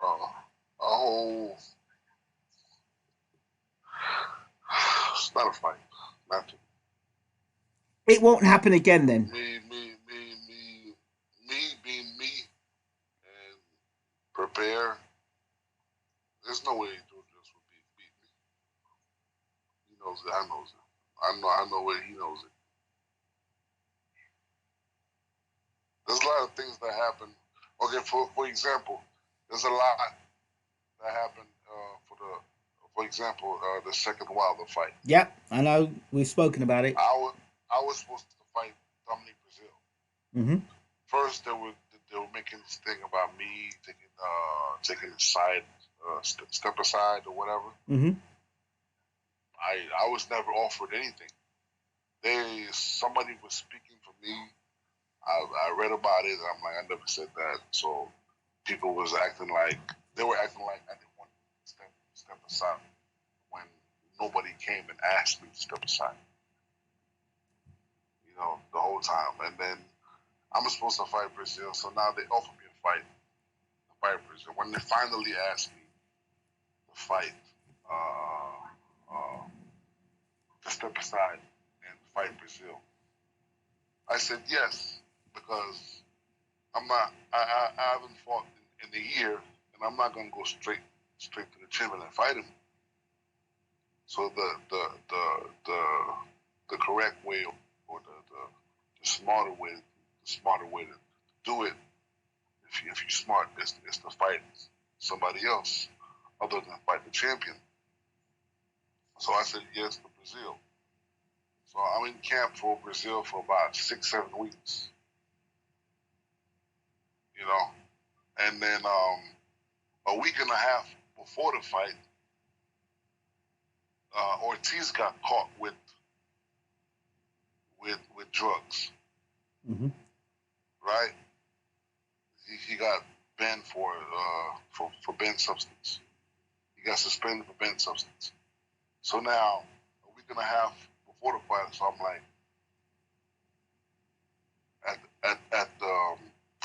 A whole. It's not a fight. Not to It won't happen again then. me being me and prepare. There's no way Joe would beat me. He knows it. I knows it. I know where he knows it. There's a lot of things that happen. Okay, for example, there's a lot that happened for example, the second Wilder fight. Yep, I know we've spoken about it. I was supposed to fight Dominic Brazil. Mm-hmm. First, they were making this thing about me taking a side step aside or whatever. Mm-hmm. I was never offered anything. Somebody was speaking for me. I read about it. I'm like, I never said that. So people was acting like they were acting like I didn't want to step aside when nobody came and asked me to step aside. The whole time. And then I'm supposed to fight Brazil, so now they offer me a fight to fight Brazil. When they finally asked me to fight, uh, to step aside and fight Brazil, I said yes because I'm not. I haven't fought in a year, and I'm not gonna go straight to the gym and fight him. So the correct way or the smarter way to do it if you're smart is to fight somebody else other than fight the champion. So I said yes to Brazil. So I'm in camp for Brazil for about 6, 7 weeks, you know. And then a week and a half before the fight, Ortiz got caught with drugs, Mm-hmm. right? He got banned for banned substance. He got suspended for banned substance. So now a week and a half before the fight, so I'm like, at at at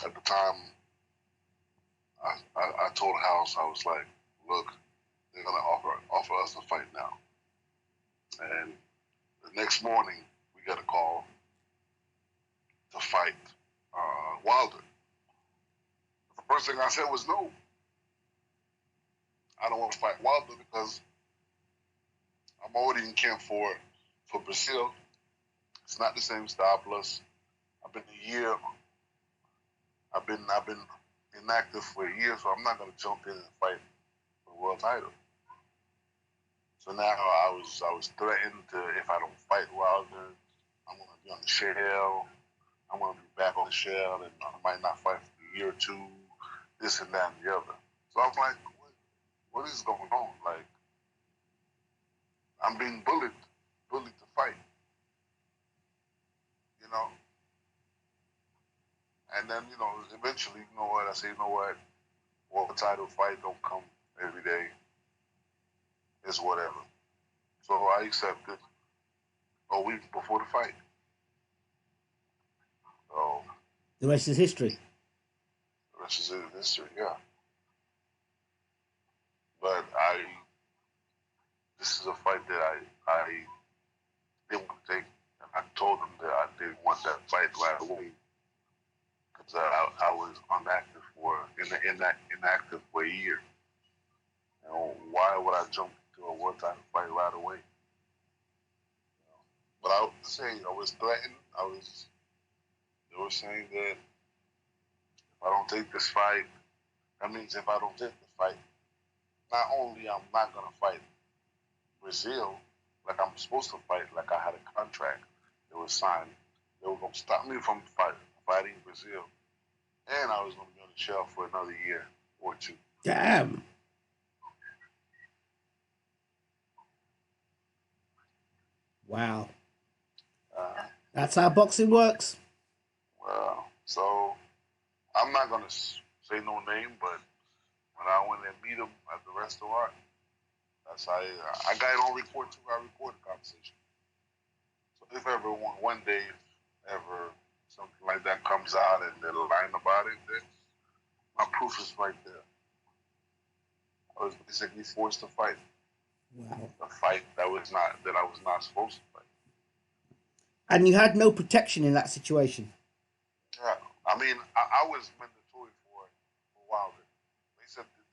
at the time, I told House, I was like, look, they're gonna offer us a fight now. And the next morning, we got a call to fight Wilder. The first thing I said was no. I don't want to fight Wilder because I'm already in camp for Brazil. It's not the same style. Plus, I've been a year. I've been inactive for a year, so I'm not gonna jump in and fight for the world title. So now I was threatened to, if I don't fight Wilder, I'm gonna be on the shell. I'm gonna be back on the shell, and I might not fight for a year or two. This and that and the other. So I'm like, what is going on? Like, I'm being bullied to fight, you know. And then, eventually, you know what? I say, you know what? World title fight don't come every day. It's whatever. So I accepted a week before the fight. So The rest is history. the rest is history, yeah. But this is a fight that I didn't want to take. And I told them that I didn't want that fight right away because I was inactive for a year. Why would I jump into a one time fight right away? But I would say I was threatened. They were saying that if I don't take this fight, that means if I don't take the fight, not only I'm not gonna fight Brazil like I'm supposed to fight, like I had a contract that was signed. They were gonna stop me from fighting Brazil, and I was gonna be on the shelf for another year or two. Damn. Wow. Uh, That's how boxing works. well, so I'm not gonna say no name, but when I went and meet him at the restaurant, that's how I got it on record too. I recorded the conversation. So if ever one day, if ever something like that comes out and they're lying about it, then my proof is right there. I was basically forced to fight Wow. a fight that I was not supposed to fight. And you had no protection in that situation. Yeah, I mean, I was mandatory for Wilder.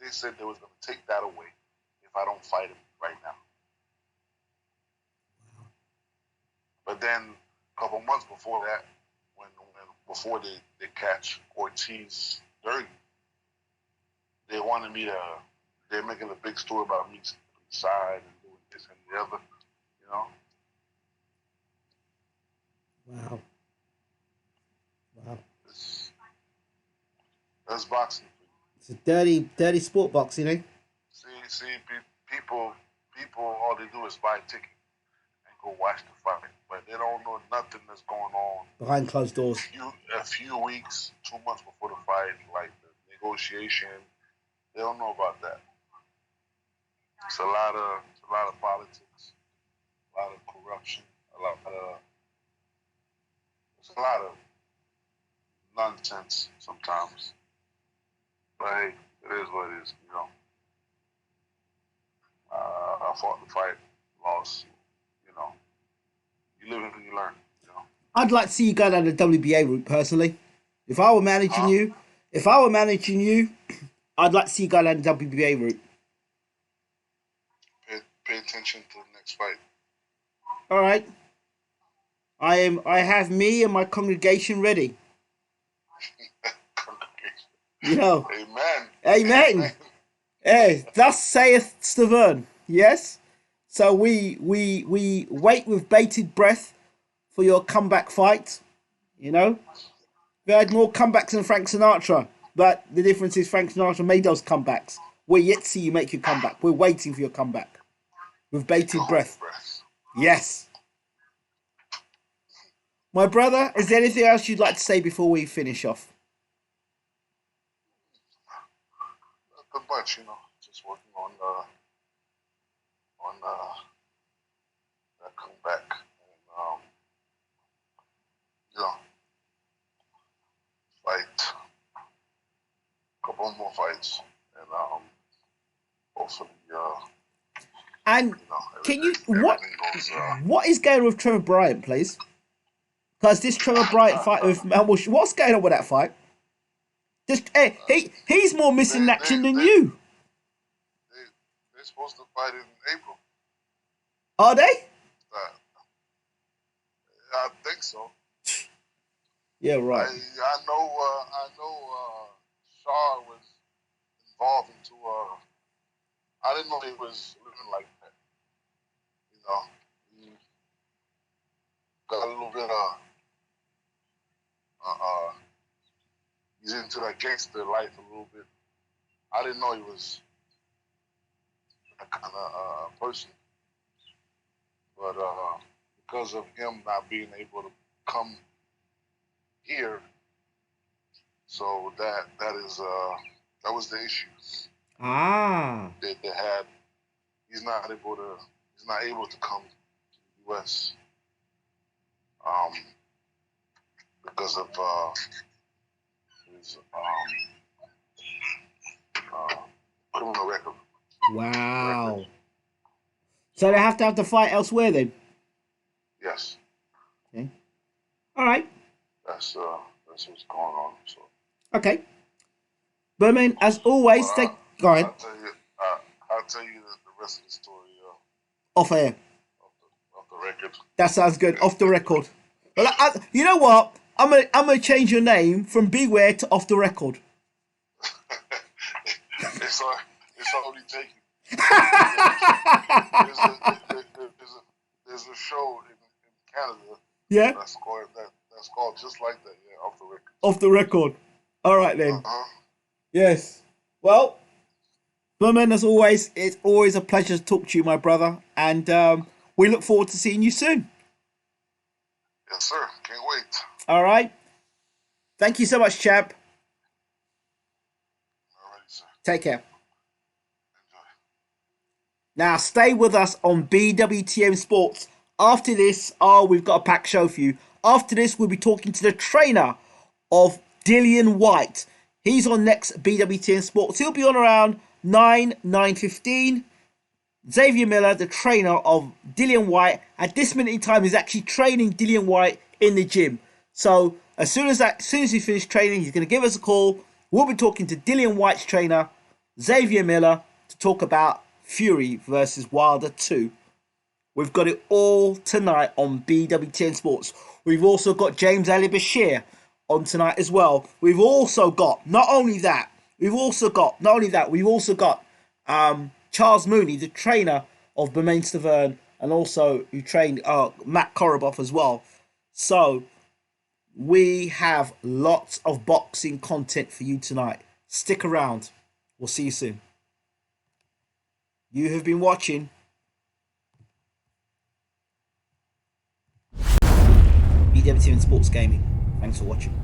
They said they was going to take that away if I don't fight him right now. But then a couple months before that, when before they catch Ortiz dirty, they wanted me to. They're making a big story about me side and doing this and the other, you know. Wow. Wow. That's boxing. It's a dirty, dirty sport, boxing, eh? See, people, all they do is buy a ticket and go watch the fight, but they don't know nothing that's going on Behind closed doors. A few weeks, 2 months before the fight, like the negotiation. They don't know about that. It's a lot of politics, a lot of corruption, there's a lot of nonsense sometimes. But hey, it is what it is, you know. I fought the fight, lost, you know. You live and you learn, you know. I'd like to see you go down the WBA route personally. If I were managing Huh? you, if I were managing you, I'd like to see you go down the WBA route. Pay attention to the next fight. All right. I have me and my congregation ready. You know. Amen. Amen. Amen. Hey, thus saith Stiverne. Yes? So we wait with bated breath for your comeback fight. You know, we had more comebacks than Frank Sinatra, but the difference is Frank Sinatra made those comebacks. We're yet to see you make your comeback. We're waiting for your comeback with bated breath. Yes. My brother, is there anything else you'd like to say before we finish off? Not much, just working on that comeback, and you know, fight a couple more fights, and hopefully, And can you everything goes. what is going on with Trevor Bryant, please? Because this Trevor Bryant fight with what's going on with that fight? Just he's more missing action than you. They're supposed to fight in April. Are they? I think so. Yeah, right. I know. Shaw was involved into. I didn't know he was living like that. He got a little bit he's into that gangster life a little bit. I didn't know he was that kind of person, but because of him not being able to come here, so that was the issue. Ah. They had he's not able to come to the U.S. Because of his criminal record. Wow. So they have to have the fight elsewhere then? Yes. Okay. All right. That's what's going on. So. Okay. Bermane, as always, go ahead. I'll tell you the rest of the story. Off air. Off the record. That sounds good. Off the record. Well, you know what? I'm gonna change your name from Beware to Off the Record. It's already taken. There's a show in Canada. Yeah. That's called just like that. Yeah, Off the Record. Off the record. All right then. Yes. Well, Bermane, as always, it's always a pleasure to talk to you, my brother, and we look forward to seeing you soon. Yes, sir. Can't wait. All right. Thank you so much, champ. All right, sir. Take care. Now, stay with us on BWTM Sports. After this, we've got a packed show for you. After this, we'll be talking to the trainer of Dillian Whyte. He's on next BWTM Sports. He'll be on around 9:15. Xavier Miller, the trainer of Dillian Whyte, at this minute in time is actually training Dillian Whyte in the gym. So as soon as he finished training, he's going to give us a call. We'll be talking to Dillian Whyte's trainer, Xavier Miller, to talk about Fury versus Wilder 2. We've got it all tonight on BWTN Sports. We've also got James Ali Bashir on tonight as well. We've also got not only that, we've also got Charles Mooney, the trainer of Bermane Stiverne, and also who trained Matt Koroboff as well. So we have lots of boxing content for you tonight. Stick around. We'll see you soon. You have been watching BWTN Sports Gaming. Thanks for watching.